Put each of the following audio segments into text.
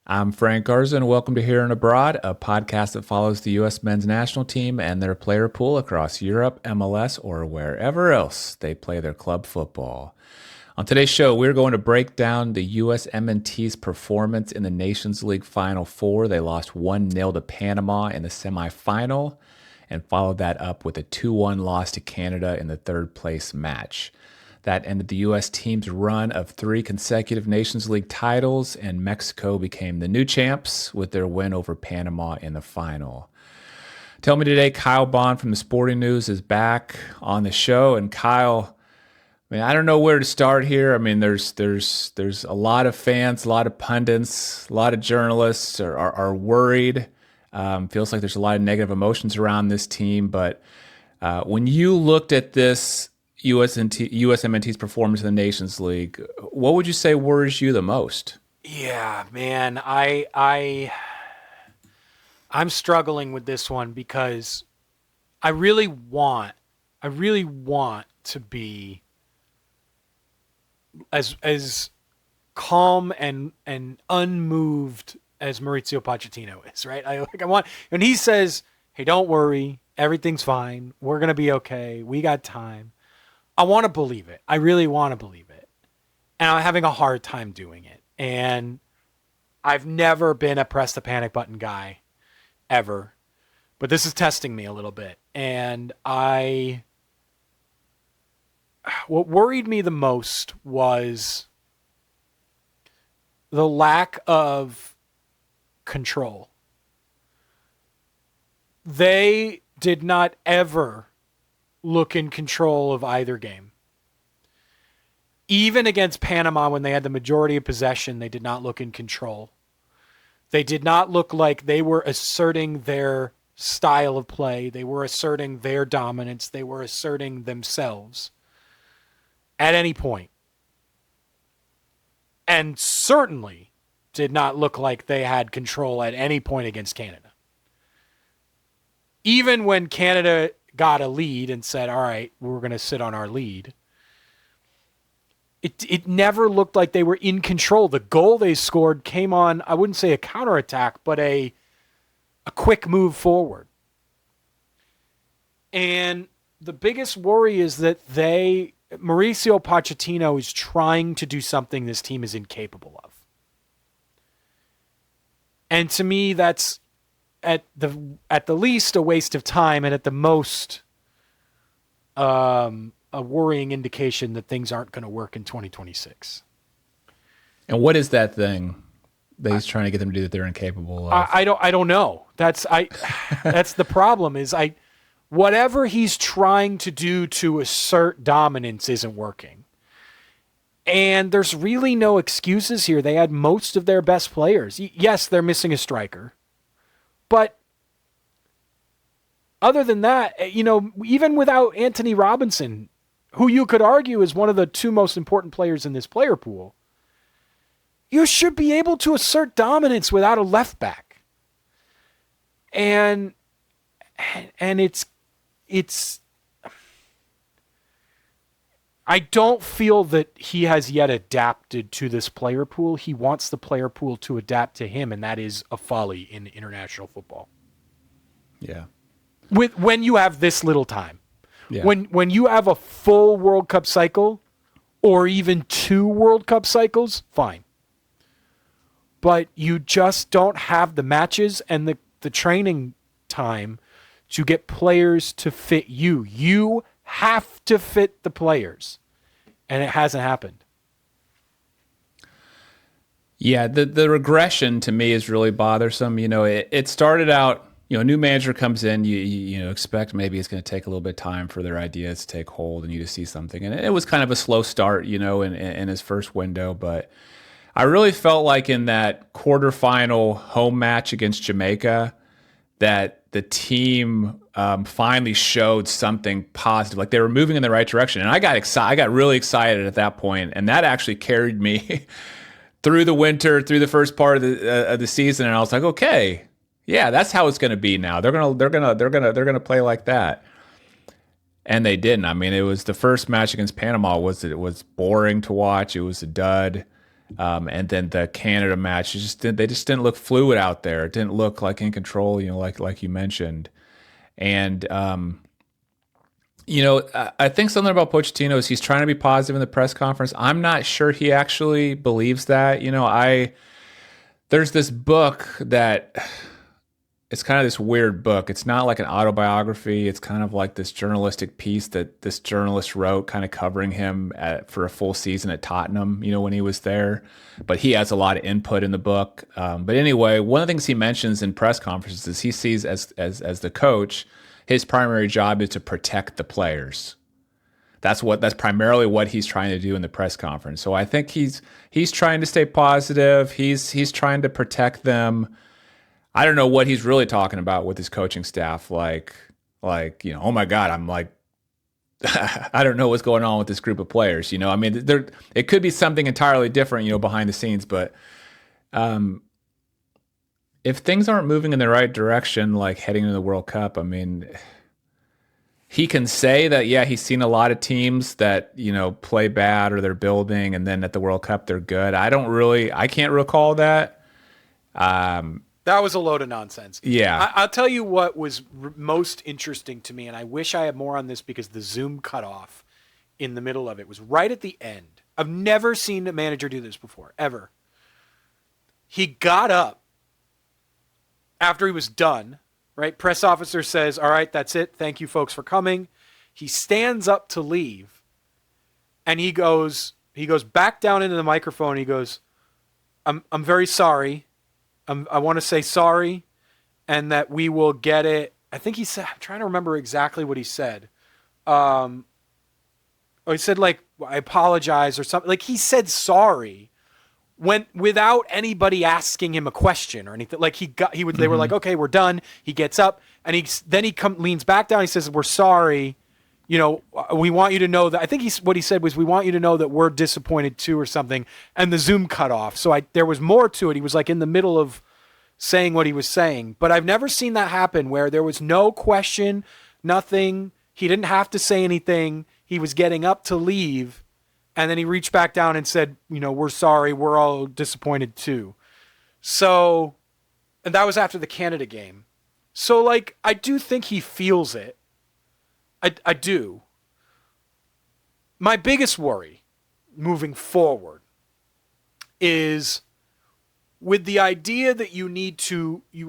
I'm Frank Garza, and welcome to Here and Abroad, a podcast that follows the U.S. men's national team and their player pool across Europe, MLS, or wherever else they play their club football. On today's show, we're going to break down the USMNT's performance in the Nations League Final Four. They lost 1-0 to Panama in the semifinal and followed that up with a 2-1 loss to Canada in the third place match. That ended the U.S. team's run of 3 consecutive Nations League titles, and Mexico became the new champs with their win over Panama in the final. Tell me today, Kyle Bond from the Sporting News is back on the show. And Kyle, I don't know where to start here. There's a lot of fans, a lot of pundits, a lot of journalists are worried. Feels like there's a lot of negative emotions around this team. But when you looked at this USMNT's performance in the Nations League, what would you say worries you the most? Yeah, man, I'm struggling with this one because I really want to be as calm and unmoved as Mauricio Pochettino is, right? I want when he says, "Hey, don't worry, everything's fine. We're gonna be okay. We got time." I want to believe it. I really want to believe it. And I'm having a hard time doing it. And I've never been a press the panic button guy, ever. But this is testing me a little bit. And what worried me the most was the lack of control. They did not ever look in control of either game. Even against Panama, when they had the majority of possession, they did not look in control. They did not look like they were asserting their style of play. They were asserting their dominance. They were asserting themselves at any point. And certainly did not look like they had control at any point against Canada. Even when Canada got a lead and said, all right, we're going to sit on our lead, it never looked like they were in control. The goal they scored came on, I wouldn't say a counterattack, but a quick move forward. And the biggest worry is that Mauricio Pochettino is trying to do something this team is incapable of. And to me, that's at the least a waste of time, and at the most a worrying indication that things aren't going to work in 2026. And what is that thing that he's trying to get them to do that they're incapable of? I don't know. That's the problem is whatever he's trying to do to assert dominance isn't working. And there's really no excuses here. They had most of their best players. Yes, they're missing a striker. But other than that, even without Anthony Robinson, who you could argue is one of the 2 most important players in this player pool, you should be able to assert dominance without a left back. And it's I don't feel that he has yet adapted to this player pool. He wants the player pool to adapt to him, and that is a folly in international football. Yeah. When you have this little time. Yeah. When you have a full World Cup cycle or even 2 World Cup cycles, fine. But you just don't have the matches and the training time to get players to fit you. You have to fit the players, and it hasn't happened. Yeah, the regression to me is really bothersome. It started out, a new manager comes in, you expect maybe it's going to take a little bit of time for their ideas to take hold and you to see something. And it was kind of a slow start, in his first window. But I really felt like in that quarterfinal home match against Jamaica that the team finally showed something positive. Like they were moving in the right direction. And I got really excited at that point, and that actually carried me through the winter, through the first part of the season. And I was like, okay, yeah, that's how it's going to be now. They're gonna play like that. And they didn't. It was the first match against Panama was boring to watch. It was a dud. And then the Canada match, they just didn't look fluid out there. It didn't look like in control, like you mentioned. And I think something about Pochettino is he's trying to be positive in the press conference. I'm not sure he actually believes that. There's this book that it's kind of this weird book. It's not like an autobiography. It's kind of like this journalistic piece that this journalist wrote, kind of covering him for a full season at Tottenham, when he was there. But he has a lot of input in the book. But anyway, one of the things he mentions in press conferences is he sees as the coach, his primary job is to protect the players. That's primarily what he's trying to do in the press conference. So I think he's trying to stay positive. He's trying to protect them. I don't know what he's really talking about with his coaching staff. Like, oh my God, I'm like, I don't know what's going on with this group of players. I mean, it could be something entirely different, behind the scenes. But if things aren't moving in the right direction, like heading into the World Cup, I mean, he can say that, yeah, he's seen a lot of teams that, play bad or they're building, and then at the World Cup they're good. I can't recall that. That was a load of nonsense. Yeah. I'll tell you what was most interesting to me, and I wish I had more on this because the Zoom cut off in the middle of it was right at the end. I've never seen a manager do this before, ever. He got up after he was done, right? Press officer says, all right, that's it. Thank you folks for coming. He stands up to leave, and he goes back down into the microphone. And he goes, I'm very sorry. I want to say sorry, and that we will get it. I think he said, I'm trying to remember exactly what he said. Or he said, like, I apologize or something. Like, he said sorry without anybody asking him a question or anything. Like, they were like, okay, we're done. He gets up, and he leans back down. He says, we're sorry. We want you to know that. I think what he said was, we want you to know that we're disappointed too, or something. And the Zoom cut off. So there was more to it. He was like in the middle of saying what he was saying. But I've never seen that happen where there was no question, nothing. He didn't have to say anything. He was getting up to leave. And then he reached back down and said, we're sorry. We're all disappointed too. So, and that was after the Canada game. So, like, I do think he feels it. I do. My biggest worry moving forward is with the idea that you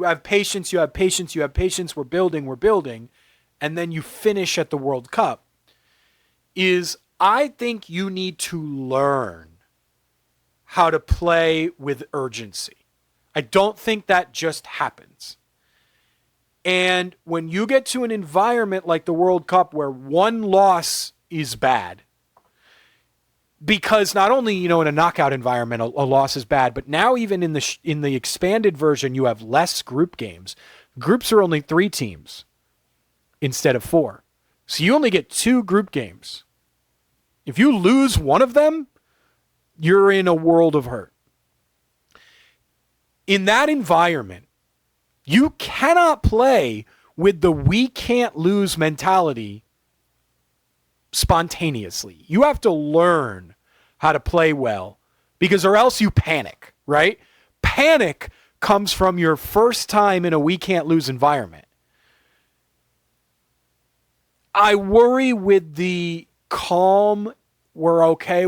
have patience, we're building, and then you finish at the World Cup, is I think you need to learn how to play with urgency. I don't think that just happens. And when you get to an environment like the World Cup where one loss is bad, because not only, in a knockout environment, a loss is bad, but now even in the expanded version, you have less group games. Groups are only 3 teams instead of 4. So you only get 2 group games. If you lose one of them, you're in a world of hurt. In that environment, you cannot play with the we can't lose mentality spontaneously. You have to learn how to play well, because or else you panic, right? Panic comes from your first time in a we can't lose environment. I worry with the calm, we're okay.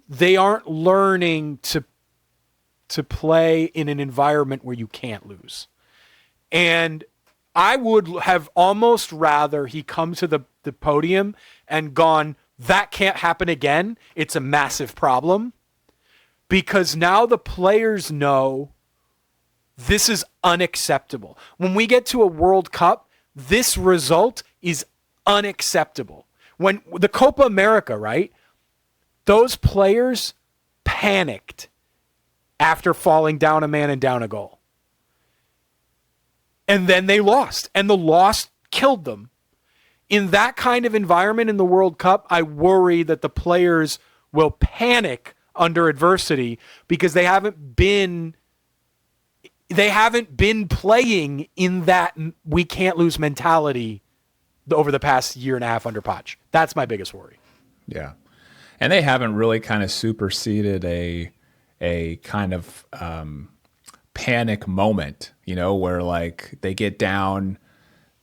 They aren't learning to play in an environment where you can't lose. And I would have almost rather he come to the podium and gone, that can't happen again. It's a massive problem. Because now the players know this is unacceptable. When we get to a World Cup, this result is unacceptable. When the Copa America, right? Those players panicked after falling down a man and down a goal. And then they lost. And the loss killed them. In that kind of environment in the World Cup, I worry that the players will panic under adversity because they haven't been playing in that we can't lose mentality over the past year and a half under Poch. That's my biggest worry. Yeah. And they haven't really kind of superseded a kind of panic moment, where like they get down,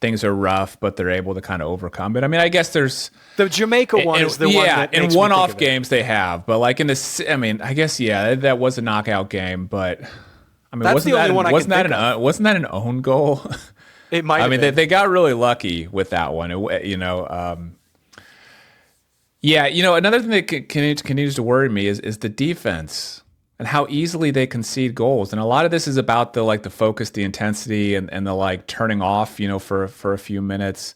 things are rough, but they're able to kind of overcome it. I mean, I guess there's the Jamaica one is the one that in makes me one-off think of it. games they have, but like in this, I mean, I guess that was a knockout game, but I mean, That's the only one I can think of. wasn't that an own goal? It might. I mean, they got really lucky with that one. Another thing that continues to worry me is the defense and how easily they concede goals. And a lot of this is about the focus, the intensity, and the like turning off, for a few minutes.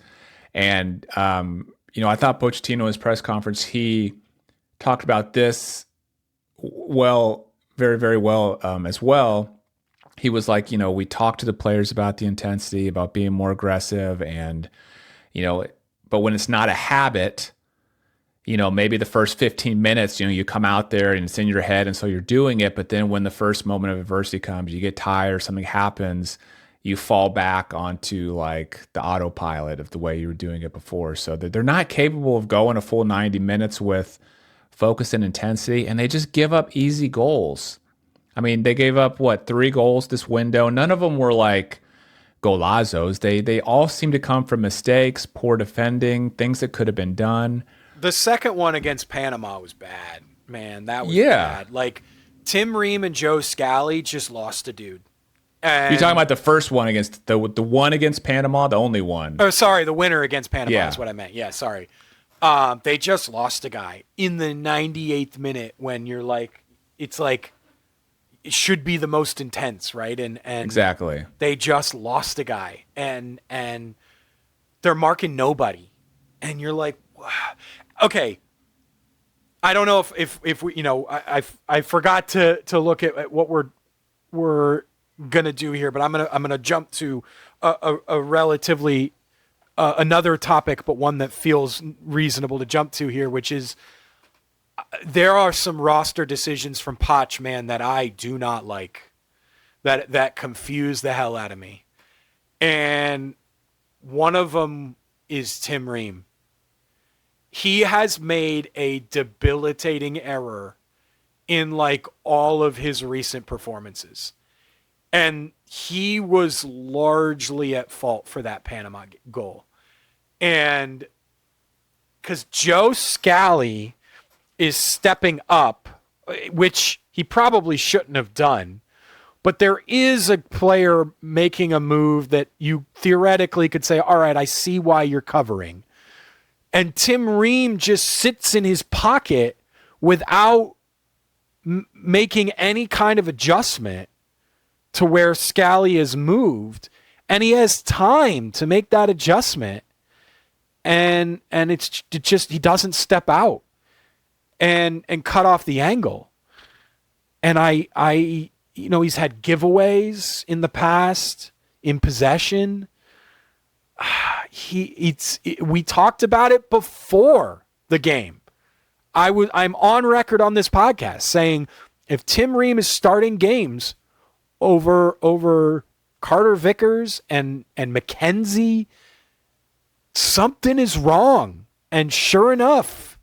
And I thought Pochettino in his press conference, he talked about this very, very well as well. He was like, we talked to the players about the intensity, about being more aggressive, and but when it's not a habit, maybe the first 15 minutes, you come out there and it's in your head, and so you're doing it. But then when the first moment of adversity comes, you get tired, something happens, you fall back onto like the autopilot of the way you were doing it before. So they're not capable of going a full 90 minutes with focus and intensity, and they just give up easy goals. I mean, they gave up 3 goals this window. None of them were like golazos. They all seem to come from mistakes, poor defending, things that could have been done. The second one against Panama was bad, man. That was bad. Like Tim Ream and Joe Scally just lost a dude. And you're talking about the first one against the one against Panama, the only one. Oh, sorry, the winner against Panama is what I meant. Yeah, sorry. They just lost a guy in the 98th minute when you're like, it's like it should be the most intense, right? And exactly, they just lost a guy, and they're marking nobody, and you're like, wow. Okay. I don't know if we, I forgot to look at what we're gonna do here, but I'm gonna jump to a relatively another topic, but one that feels reasonable to jump to here, which is there are some roster decisions from Poch, man, that I do not like, that confuse the hell out of me, and one of them is Tim Ream. He has made a debilitating error in like all of his recent performances. And he was largely at fault for that Panama goal. And because Joe Scally is stepping up, which he probably shouldn't have done, but there is a player making a move that you theoretically could say, all right, I see why you're covering. And Tim Ream just sits in his pocket without making any kind of adjustment to where Scally is moved. And he has time to make that adjustment. And it's just, he doesn't step out and cut off the angle. And he's had giveaways in the past in possession. We talked about it before the game. I'm on record on this podcast saying if Tim Ream is starting games over Carter Vickers and McKenzie, something is wrong. And sure enough,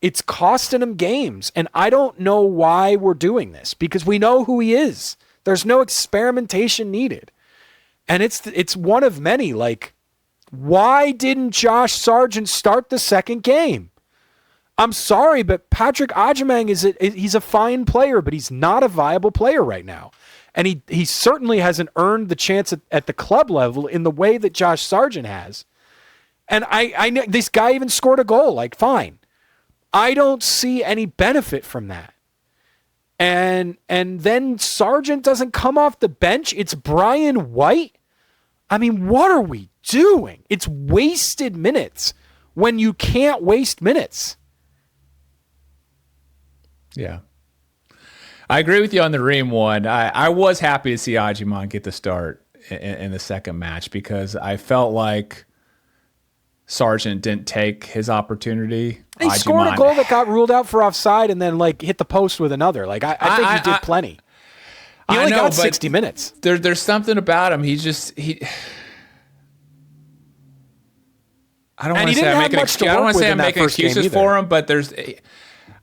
it's costing him games. And I don't know why we're doing this, because we know who he is. There's no experimentation needed. And it's one of many, like, why didn't Josh Sargent start the second game? I'm sorry, but Patrick Ajimang he's a fine player, but he's not a viable player right now. And he certainly hasn't earned the chance at the club level in the way that Josh Sargent has. And I know this guy even scored a goal, like, fine. I don't see any benefit from that. And then Sargent doesn't come off the bench. It's Brian White. I mean, what are we doing? It's wasted minutes when you can't waste minutes. Yeah. I agree with you on the Ream one. I was happy to see Ajimon get the start in the second match, because I felt like Sargent didn't take his opportunity. He scored a goal that got ruled out for offside and then like hit the post with another. Like I think he did plenty. He only got 60 minutes. There's something about him. I don't want to say I'm making excuses for him, but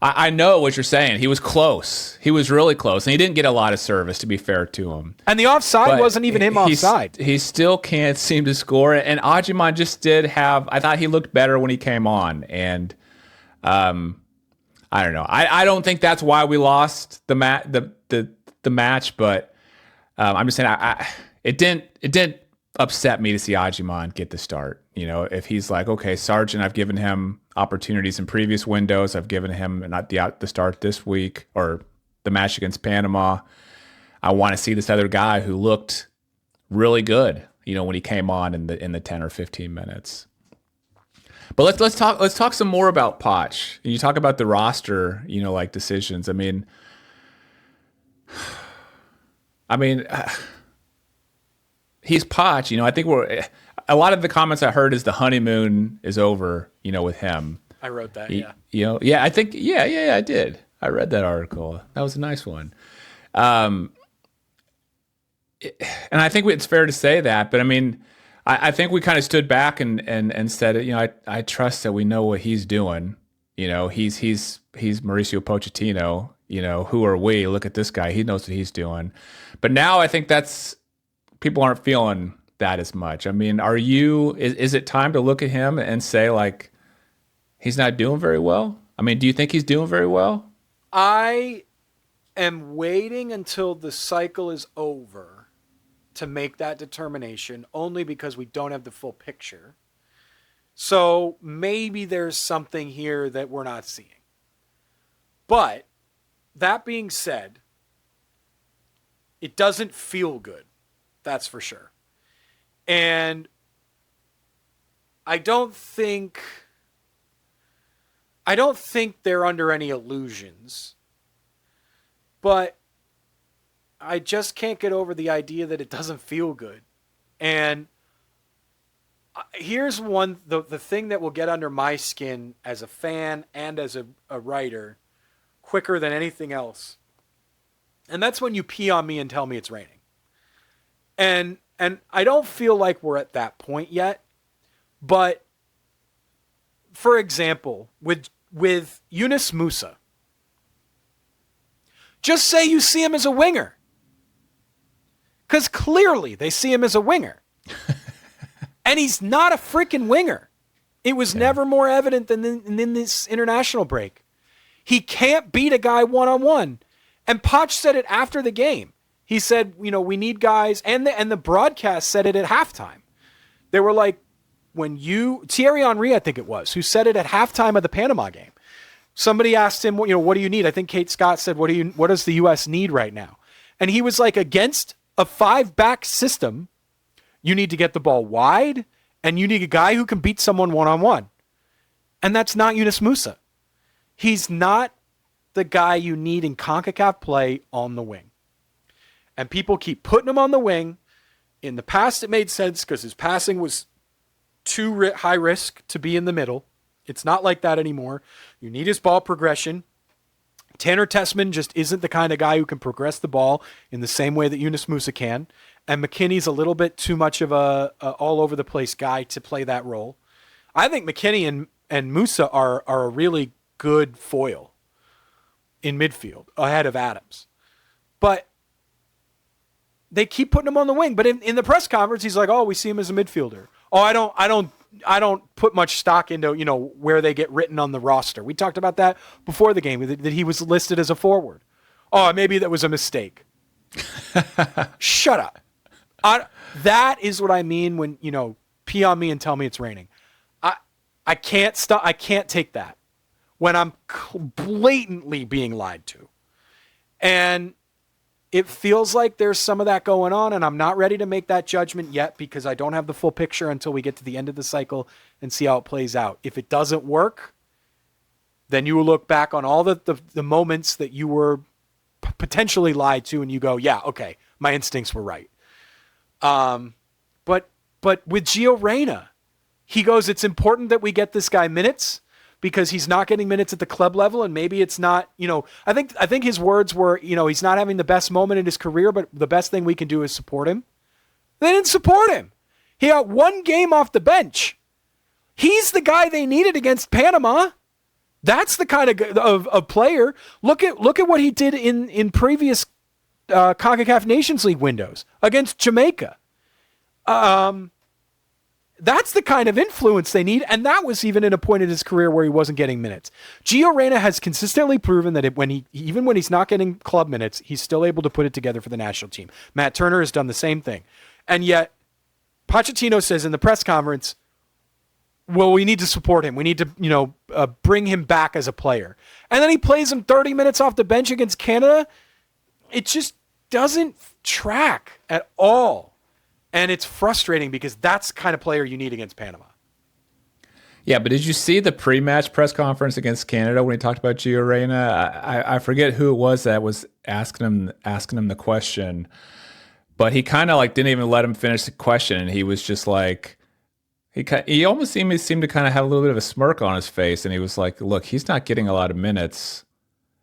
I know what you're saying. He was close. He was really close, and he didn't get a lot of service, to be fair to him. And the offside But wasn't even him offside. He still can't seem to score. And Ajiman just did have. I thought he looked better when he came on, and I don't know. I don't think that's why we lost the match, but I'm just saying it didn't upset me to see Ajiman get the start. You know, if he's like, okay, Sargent, I've given him opportunities in previous windows. I've given him not the start this week or the match against Panama. I want to see this other guy who looked really good, you know, when he came on in the 10 or 15 minutes. But let's talk some more about Poch. You talk about the roster, you know, like decisions. I mean, he's Poch. You know, I think a lot of the comments I heard is the honeymoon is over, you know, with him. I wrote that, yeah. I think, I did. I read that article. That was a nice one. And I think it's fair to say that, but I mean, I think we kind of stood back and said, you know, I trust that we know what he's doing. You know, he's Mauricio Pochettino. You know, who are we? Look at this guy. He knows what he's doing. But now I think people aren't feeling that as much. I mean, is it time to look at him and say, like, he's not doing very well? I mean, do you think he's doing very well? I am waiting until the cycle is over to make that determination, only because we don't have the full picture. So maybe there's something here that we're not seeing. But that being said, it doesn't feel good. That's for sure. And I don't think they're under any illusions. But I just can't get over the idea that it doesn't feel good. And here's the thing that will get under my skin as a fan and as a writer quicker than anything else. And that's when you pee on me and tell me it's raining. And I don't feel like we're at that point yet. But for example, with Yunus Musa, just say you see him as a winger. Because clearly they see him as a winger. And he's not a freaking winger. It was never more evident than in this international break. He can't beat a guy one-on-one. And Poch said it after the game. He said, you know, we need guys, and the broadcast said it at halftime. They were like, Thierry Henry, I think it was, who said it at halftime of the Panama game. Somebody asked him, you know, what do you need? I think Kate Scott said, what does the U.S. need right now? And he was like, against a 5-back system, you need to get the ball wide, and you need a guy who can beat someone one-on-one. And that's not Yunus Musa. He's not the guy you need in CONCACAF play on the wing. And people keep putting him on the wing. In the past, it made sense because his passing was too high risk to be in the middle. It's not like that anymore. You need his ball progression. Tanner Tessman just isn't the kind of guy who can progress the ball in the same way that Yunus Musa can. And McKinney's a little bit too much of a all-over-the-place guy to play that role. I think McKinney and Musa are a really good foil in midfield ahead of Adams. But they keep putting him on the wing. But in the press conference, he's like, oh, we see him as a midfielder. Oh, I don't put much stock into, you know, where they get written on the roster. We talked about that before the game, that he was listed as a forward. Oh, maybe that was a mistake. Shut up. That is what I mean when, you know, pee on me and tell me it's raining. I can't stop. I can't take that when I'm blatantly being lied to. And it feels like there's some of that going on, and I'm not ready to make that judgment yet because I don't have the full picture until we get to the end of the cycle and see how it plays out. If it doesn't work, then you will look back on all the moments that you were potentially lied to, and you go, yeah, okay, my instincts were right. But with Gio Reyna, he goes, it's important that we get this guy minutes because he's not getting minutes at the club level, and maybe it's not, you know, I think his words were, you know, he's not having the best moment in his career, but the best thing we can do is support him. They didn't support him. He got one game off the bench. He's the guy they needed against Panama. That's the kind of player. Look at what he did in previous CONCACAF Nations League windows against Jamaica. That's the kind of influence they need, and that was even in a point in his career where he wasn't getting minutes. Gio Reyna has consistently proven that even when he's not getting club minutes, he's still able to put it together for the national team. Matt Turner has done the same thing. And yet, Pochettino says in the press conference, well, we need to support him. We need to, bring him back as a player. And then he plays him 30 minutes off the bench against Canada. It just doesn't track at all. And it's frustrating because that's the kind of player you need against Panama. Yeah, but did you see the pre-match press conference against Canada when he talked about Gio Reyna? I forget who it was that was asking him the question, but he kind of didn't even let him finish the question, and he was just like, he almost seemed to kind of have a little bit of a smirk on his face, and he was like, look, he's not getting a lot of minutes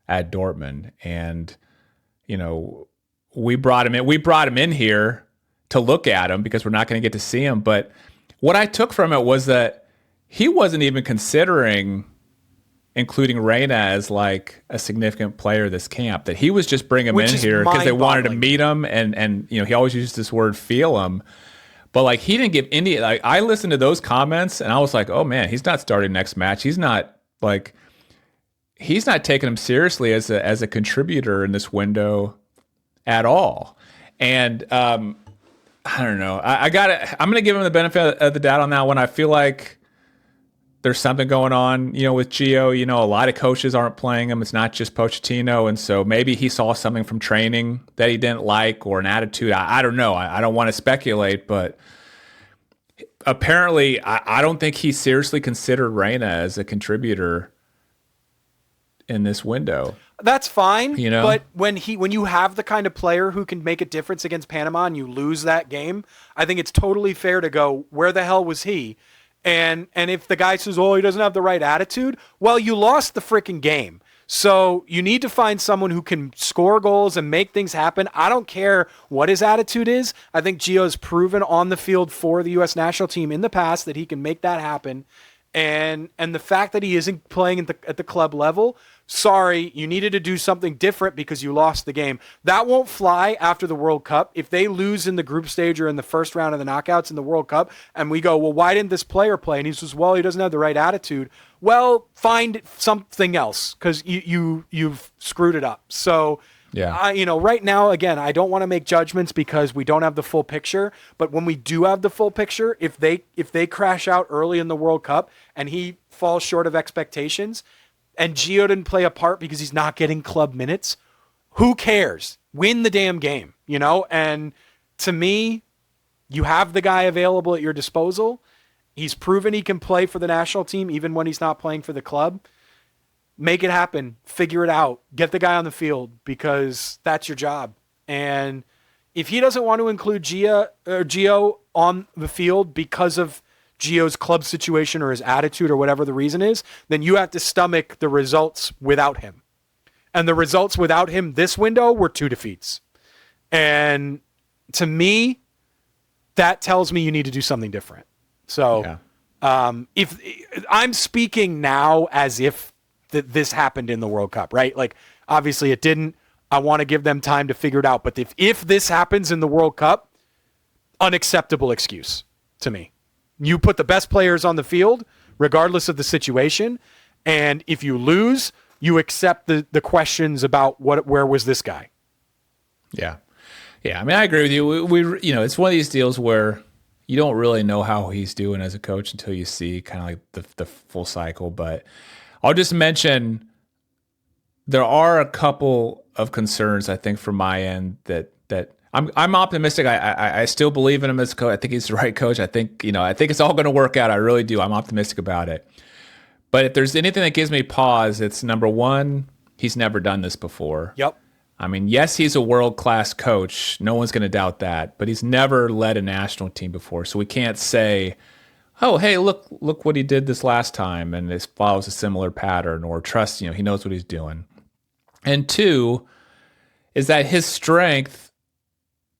at Dortmund, and we brought him in here to look at him because we're not going to get to see him. But what I took from it was that he wasn't even considering including Reyna as a significant player this camp, that he was just bringing him in here because they wanted to meet him. And he always used this word, feel him. But he didn't give any, I listened to those comments and I was like, oh man, he's not starting next match. He's not taking him seriously as a contributor in this window at all. And, I don't know. I'm going to give him the benefit of the doubt on that one. I feel like there's something going on, with Gio. A lot of coaches aren't playing him. It's not just Pochettino. And so maybe he saw something from training that he didn't like, or an attitude. I don't know. I don't want to speculate, but apparently I don't think he seriously considered Reyna as a contributor in this window. That's fine, but when you have the kind of player who can make a difference against Panama and you lose that game, I think it's totally fair to go, where the hell was he? And if the guy says, oh, he doesn't have the right attitude, well, you lost the freaking game. So you need to find someone who can score goals and make things happen. I don't care what his attitude is. I think Gio's proven on the field for the U.S. national team in the past that he can make that happen. And the fact that he isn't playing at the club level, sorry, you needed to do something different because you lost the game. That won't fly after the World Cup. If they lose in the group stage or in the first round of the knockouts in the World Cup, and we go, well, why didn't this player play? And he says, well, he doesn't have the right attitude. Well, find something else because you've screwed it up. So, yeah, right now, again, I don't want to make judgments because we don't have the full picture. But when we do have the full picture, if they crash out early in the World Cup and he falls short of expectations, and Gio didn't play a part because he's not getting club minutes, who cares? Win the damn game, And to me, you have the guy available at your disposal. He's proven he can play for the national team even when he's not playing for the club. Make it happen. Figure it out. Get the guy on the field because that's your job. And if he doesn't want to include Gio on the field because of Gio's club situation or his attitude or whatever the reason is, then you have to stomach the results without him. And the results without him this window were 2 defeats. And to me, that tells me you need to do something different. So if I'm speaking now as if this happened in the World Cup, right? Obviously it didn't. I want to give them time to figure it out. But if this happens in the World Cup, unacceptable excuse to me. You put the best players on the field, regardless of the situation. And if you lose, you accept the questions about where was this guy? Yeah. Yeah. I mean, I agree with you. We it's one of these deals where you don't really know how he's doing as a coach until you see kind of the full cycle. But I'll just mention there are a couple of concerns, I think, from my end that I'm optimistic. I still believe in him as a coach. I think he's the right coach. I think it's all going to work out. I really do. I'm optimistic about it. But if there's anything that gives me pause, it's number one, he's never done this before. Yep. I mean, yes, he's a world-class coach. No one's going to doubt that. But he's never led a national team before. So we can't say, oh, hey, look what he did this last time, and this follows a similar pattern, or trust, he knows what he's doing. And two is that his strength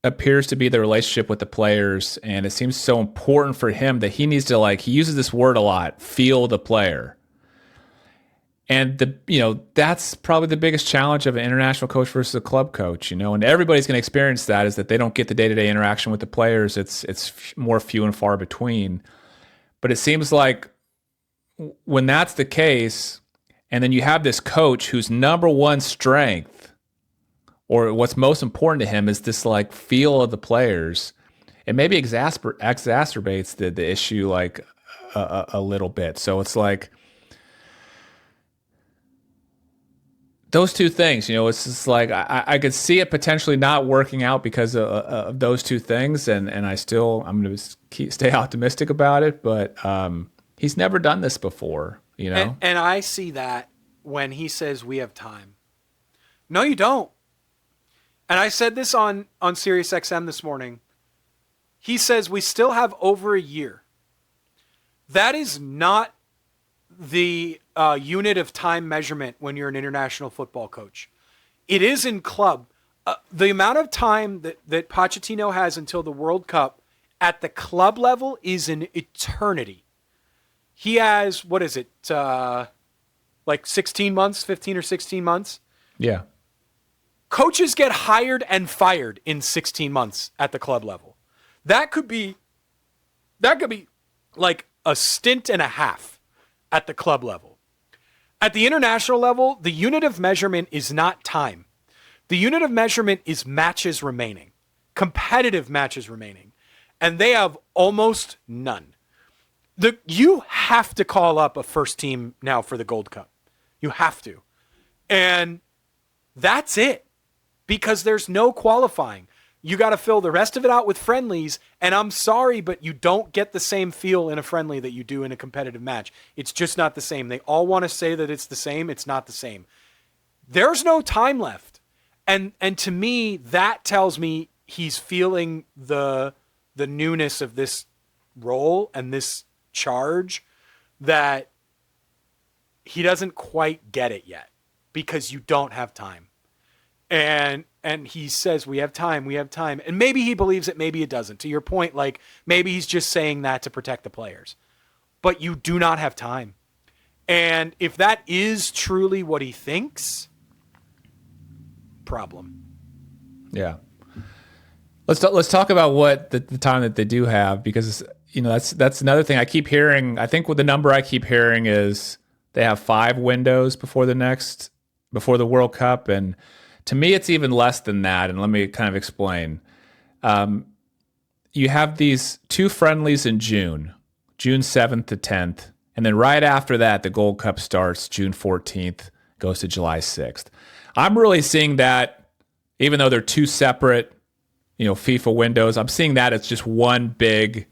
appears to be the relationship with the players, and it seems so important for him that he needs to, he uses this word a lot, feel the player. And that's probably the biggest challenge of an international coach versus a club coach, and everybody's going to experience that, is that they don't get the day-to-day interaction with the players. It's more few and far between. But it seems like when that's the case, and then you have this coach whose number one strength, or what's most important to him, is this like feel of the players, it maybe exacerbates the issue like a little bit. So it's like those two things, it's just like I could see it potentially not working out because of those two things, and I'm going to stay optimistic about it, but he's never done this before, And I see that when he says we have time. No, you don't. And I said this on Sirius XM this morning. He says we still have over a year. That is not the unit of time measurement when you're an international football coach. It is in club. The amount of time that Pochettino has until the World Cup at the club level is an eternity. He has, what is it, like 16 months, 15 or 16 months? Yeah. Coaches get hired and fired in 16 months at the club level. That could be like a stint and a half at the club level. At the international level, the unit of measurement is not time. The unit of measurement is matches remaining, competitive matches remaining, and they have almost none. You have to call up a first team now for the Gold Cup. You have to. And that's it, because there's no qualifying. You got to fill the rest of it out with friendlies, and I'm sorry, but you don't get the same feel in a friendly that you do in a competitive match. It's just not the same. They all want to say that it's the same. It's not the same. There's no time left. And to me, that tells me he's feeling the newness of this role and this charge, that he doesn't quite get it yet because you don't have time. And he says, we have time. And maybe he believes it, maybe it doesn't. To your point, like maybe he's just saying that to protect the players. But you do not have time. And if that is truly what he thinks, problem. Yeah. Let's talk about what the time that they do have, because that's another thing I keep hearing. I think what the number I keep hearing is they have 5 windows before the World Cup, and to me, it's even less than that, and let me kind of explain. You have these 2 friendlies in June 7th to 10th, and then right after that, the Gold Cup starts June 14th, goes to July 6th. I'm really seeing that, even though they're 2 separate, FIFA windows, I'm seeing that it's just one big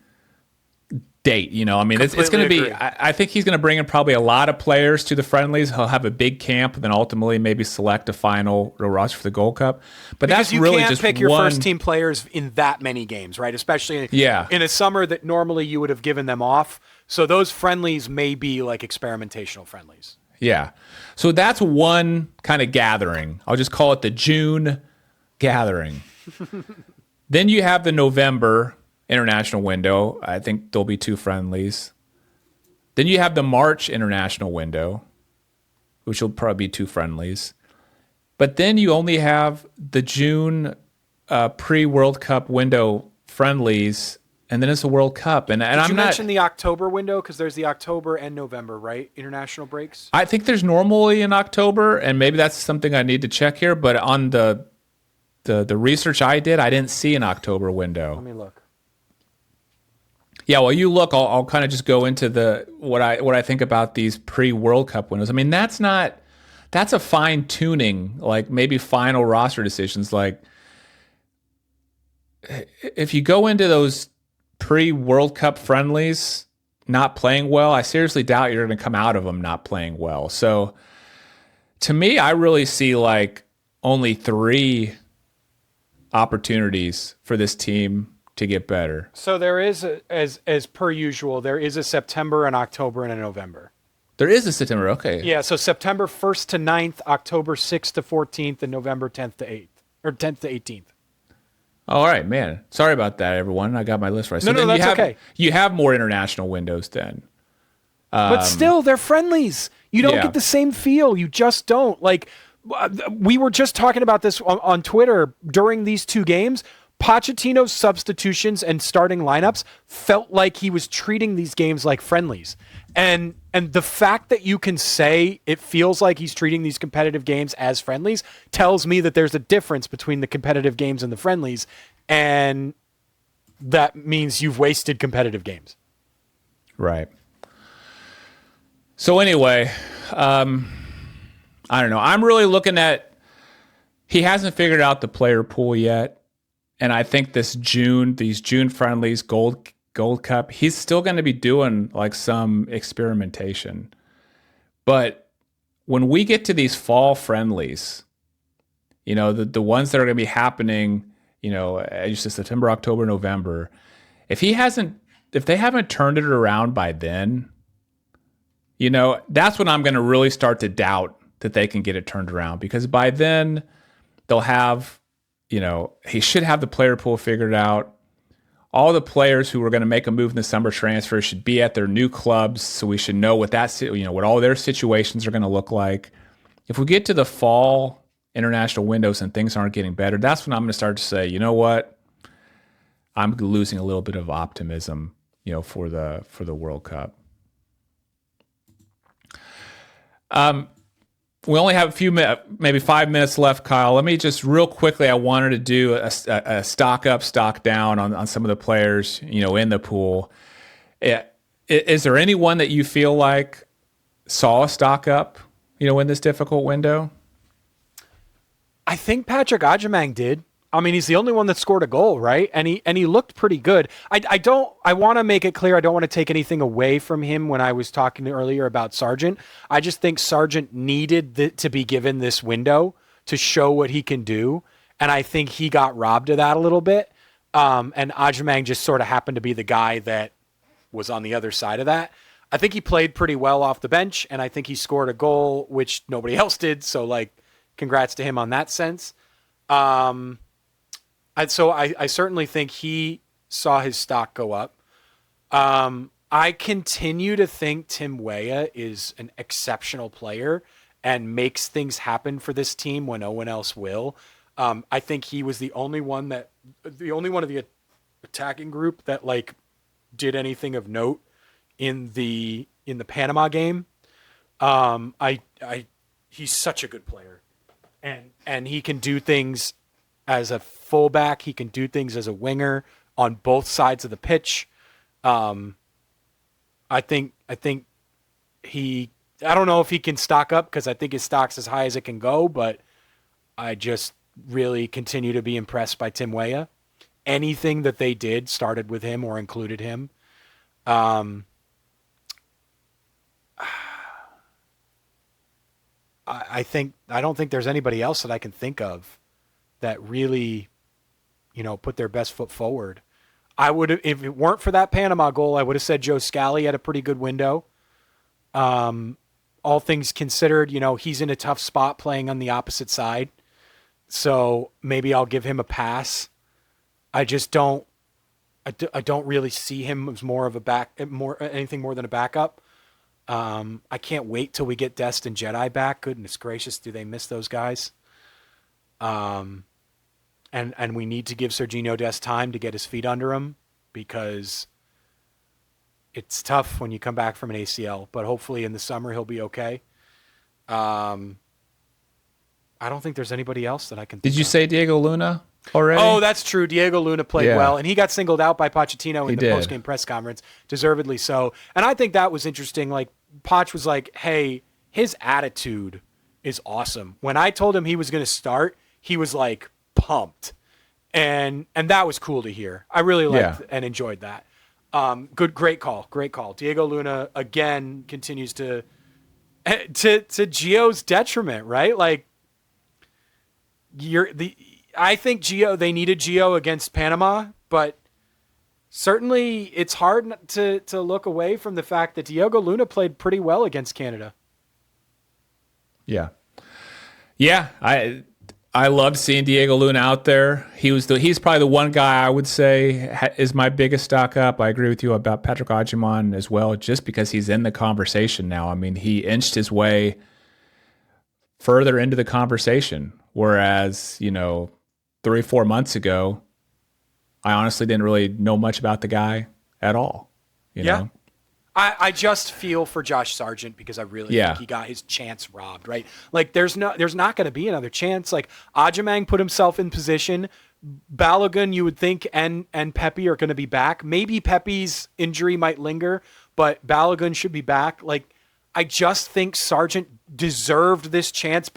date. It's going to be, I think he's going to bring in probably a lot of players to the friendlies. He'll have a big camp and then ultimately maybe select a final roster for the Gold Cup. But because that's really just you can't pick your first team players in that many games, right? Especially in a summer that normally you would have given them off. So those friendlies may be like experimentational friendlies. Yeah. So that's one kind of gathering. I'll just call it the June gathering. Then you have the November international window. I think there'll be 2 friendlies. Then you have the March international window, which will probably be 2 friendlies. But then you only have the June pre-World Cup window friendlies, and then it's the World Cup. And Did you mention the October window? Because there's the October and November, right? International breaks? I think there's normally in October, and maybe that's something I need to check here, but on the research I did, I didn't see an October window. Let me look. Yeah, well, you look. I'll kind of just go into what I think about these pre-World Cup windows. I mean, that's a fine tuning, like maybe final roster decisions. Like if you go into those pre-World Cup friendlies not playing well, I seriously doubt you're going to come out of them not playing well. So to me, I really see like only 3 opportunities for this team to get better. So there is, as per usual, there is a September, an October, and a November. There is a September, okay. Yeah, so September 1st to 9th, October 6th to 14th, and November 10th to 8th, or 10th to 18th. All right, man. Sorry about that, everyone. I got my list right. No, that's okay. You have more international windows then. But still, they're friendlies. You don't Yeah. get the same feel. You just don't. Like, we were just talking about this on Twitter during these two games. Pochettino's substitutions and starting lineups felt like he was treating these games like friendlies. And the fact that you can say it feels like he's treating these competitive games as friendlies tells me that there's a difference between the competitive games and the friendlies. And that means you've wasted competitive games. Right. So anyway, I don't know. I'm really looking at, he hasn't figured out the player pool yet. And I think these June friendlies, Gold Cup, he's still going to be doing like some experimentation. But when we get to these fall friendlies, the ones that are going to be happening, as you said, September, October, November, if they haven't turned it around by then, that's when I'm going to really start to doubt that they can get it turned around, because by then they'll have, he should have the player pool figured out. All the players who are going to make a move in the summer transfer should be at their new clubs, so we should know what what all their situations are going to look like. If we get to the fall international windows and things aren't getting better, that's when I'm going to start to say, you know what, I'm losing a little bit of optimism, for the World Cup. We only have a few maybe 5 minutes left, Kyle. Let me just real quickly, I wanted to do a stock up, stock down on some of the players, in the pool. Is there anyone that you feel like saw a stock up, in this difficult window? I think Patrick Agyemang did. I mean, he's the only one that scored a goal, right? And he looked pretty good. I want to make it clear, I don't want to take anything away from him when I was talking earlier about Sargent. I just think Sargent needed to be given this window to show what he can do. And I think he got robbed of that a little bit. And Agyemang just sort of happened to be the guy that was on the other side of that. I think he played pretty well off the bench, and I think he scored a goal, which nobody else did. So, congrats to him on that sense. So I certainly think he saw his stock go up. I continue to think Tim Weah is an exceptional player and makes things happen for this team when no one else will. I think he was the only one of the attacking group that did anything of note in the Panama game. He's such a good player, and he can do things as a fullback. He can do things as a winger on both sides of the pitch. I think he, I don't know if he can stock up, because I think his stock's as high as it can go, but I just really continue to be impressed by Tim Weah. Anything that they did started with him or included him. I don't think there's anybody else that I can think of that really, put their best foot forward. I would have, if it weren't for that Panama goal, I would have said Joe Scally had a pretty good window. All things considered, he's in a tough spot playing on the opposite side. So maybe I'll give him a pass. I just don't, I don't really see him as anything more than a backup. I can't wait till we get Dest and Jedi back. Goodness gracious, do they miss those guys? And we need to give Sergiño Dest time to get his feet under him, because it's tough when you come back from an ACL, but hopefully in the summer he'll be okay. I don't think there's anybody else that I can think Did you of. Say Diego Luna already? Oh, that's true. Diego Luna played well, and he got singled out by Pochettino in the post-game press conference, deservedly so. And I think that was interesting. Poch was like, hey, his attitude is awesome. When I told him he was going to start, he was pumped. And that was cool to hear. I really liked and enjoyed that. Great call. Diego Luna again continues to Gio's detriment, right? I think they needed Gio against Panama, but certainly it's hard to look away from the fact that Diego Luna played pretty well against Canada. Yeah. I loved seeing Diego Luna out there. He's probably the one guy I would say is my biggest stock up. I agree with you about Patrick Agyemang as well, just because he's in the conversation now. I mean, he inched his way further into the conversation, whereas 3 or 4 months ago, I honestly didn't really know much about the guy at all. You Yeah. know, I just feel for Josh Sargent because I really think he got his chance robbed, right? Like there's not going to be another chance. Like Agyemang put himself in position. Balogun, you would think, and Pepe are going to be back. Maybe Pepe's injury might linger, but Balogun should be back. Like I just think Sargent deserved this chance.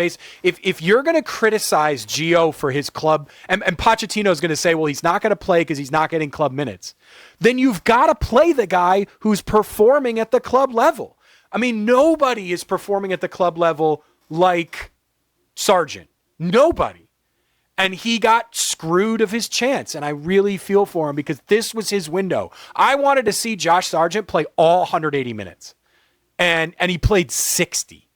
If you're going to criticize Gio for his club, and Pochettino is going to say, well, he's not going to play because he's not getting club minutes, then you've got to play the guy who's performing at the club level. I mean, nobody is performing at the club level like Sargent. Nobody. And he got screwed of his chance. And I really feel for him because this was his window. I wanted to see Josh Sargent play all 180 minutes. And he played 60.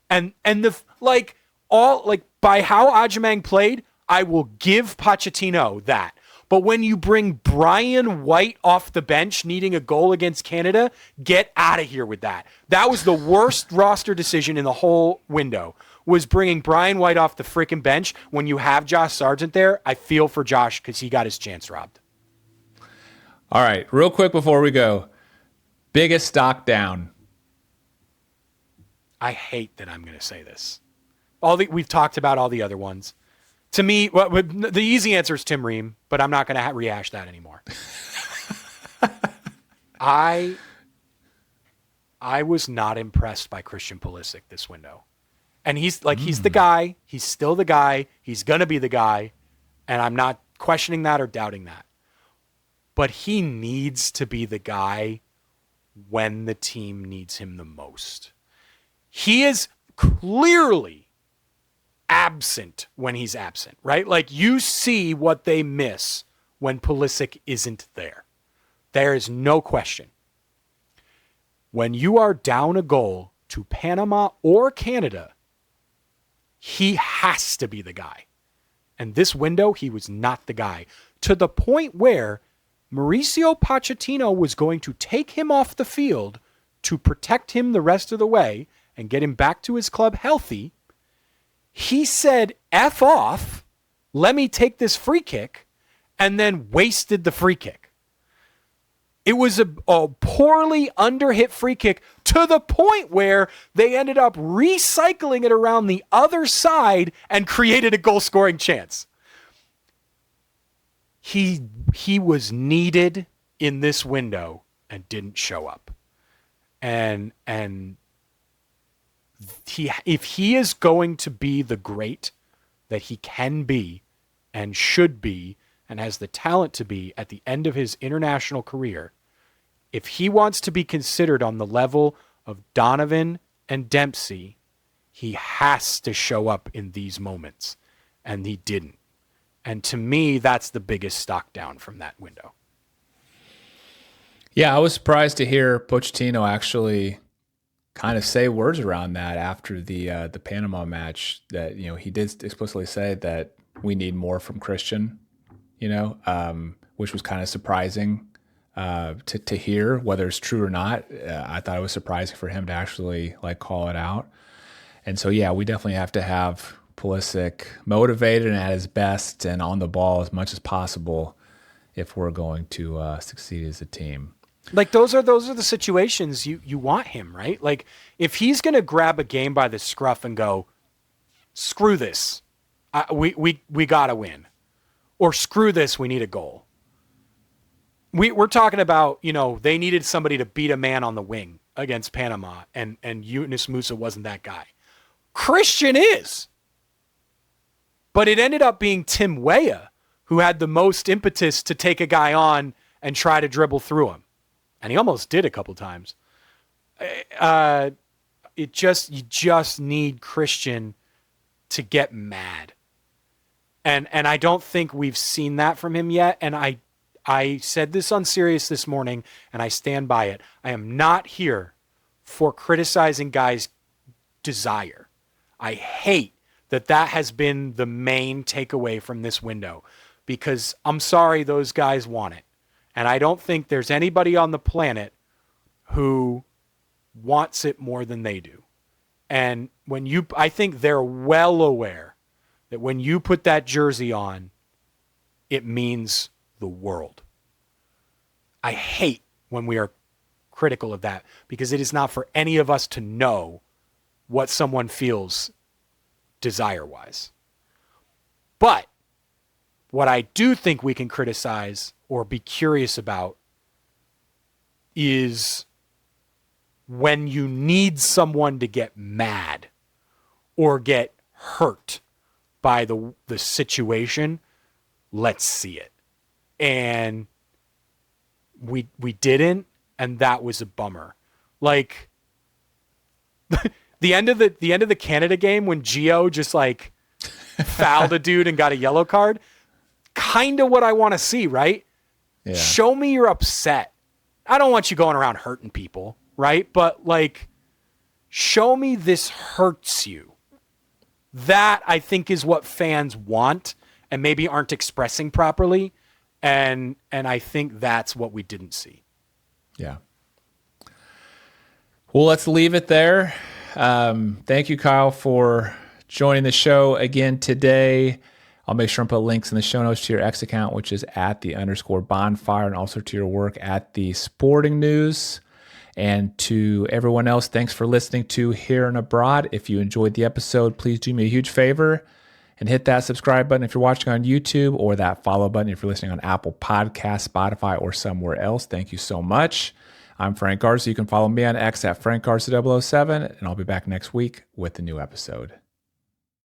And by how Agyemang played, I will give Pochettino that. But when you bring Brian White off the bench needing a goal against Canada, get out of here with that. That was the worst roster decision in the whole window, was bringing Brian White off the freaking bench when you have Josh Sargent there. I feel for Josh because he got his chance robbed. All right, real quick before we go, biggest stock down. I hate that I'm going to say this. We've talked about all the other ones. To me, the easy answer is Tim Ream, but I'm not going to rehash that anymore. I was not impressed by Christian Pulisic this window. And he's the guy. He's still the guy. He's going to be the guy. And I'm not questioning that or doubting that. But he needs to be the guy when the team needs him the most. He is clearly absent when he's absent, right? Like you see what they miss when Pulisic isn't there. There is no question. When you are down a goal to Panama or Canada, he has to be the guy. And this window, he was not the guy. To the point where Mauricio Pochettino was going to take him off the field to protect him the rest of the way and get him back to his club healthy. He said, F off, let me take this free kick, and then wasted the free kick. It was a poorly underhit free kick to the point where they ended up recycling it around the other side and created a goal-scoring chance. He was needed in this window and didn't show up. And if he is going to be the great that he can be and should be and has the talent to be at the end of his international career, if he wants to be considered on the level of Donovan and Dempsey, he has to show up in these moments. And he didn't. And to me, that's the biggest stock down from that window. Yeah, I was surprised to hear Pochettino actually kind of say words around that after the Panama match, that he did explicitly say that we need more from Christian, which was kind of surprising to hear. Whether it's true or not, I thought it was surprising for him to actually call it out. And so yeah, we definitely have to have Pulisic motivated and at his best and on the ball as much as possible if we're going to succeed as a team. Those are the situations you want him, right? Like if he's going to grab a game by the scruff and go, screw this, we got to win, or screw this, we need a goal. We're talking about, they needed somebody to beat a man on the wing against Panama, and Yunus Musa wasn't that guy. Christian is. But it ended up being Tim Weah who had the most impetus to take a guy on and try to dribble through him. And he almost did a couple times. You just need Christian to get mad. And I don't think we've seen that from him yet. And I said this on Sirius this morning, and I stand by it. I am not here for criticizing guys' desire. I hate that has been the main takeaway from this window, because I'm sorry, those guys want it. And I don't think there's anybody on the planet who wants it more than they do. And I think they're well aware that when you put that jersey on, it means the world. I hate when we are critical of that, because it is not for any of us to know what someone feels desire-wise. But what I do think we can criticize or be curious about is when you need someone to get mad or get hurt by the situation. Let's see it. And we didn't, and that was a bummer. Like the end of the Canada game when Gio just like fouled a dude and got a yellow card. Kind of what I want to see, right? Yeah. Show me you're upset. I don't want you going around hurting people, right? But like, show me this hurts you. That I think is what fans want and maybe aren't expressing properly. And I think that's what we didn't see. Yeah. Well, let's leave it there. Thank you, Kyle, for joining the show again today. I'll make sure and put links in the show notes to your X account, which is @the_bonfire, and also to your work at the Sporting News. And to everyone else, thanks for listening to Here and Abroad. If you enjoyed the episode, please do me a huge favor and hit that subscribe button if you're watching on YouTube, or that follow button if you're listening on Apple Podcasts, Spotify, or somewhere else. Thank you so much. I'm Frank Garza. You can follow me on X @FrankGarza007, and I'll be back next week with a new episode.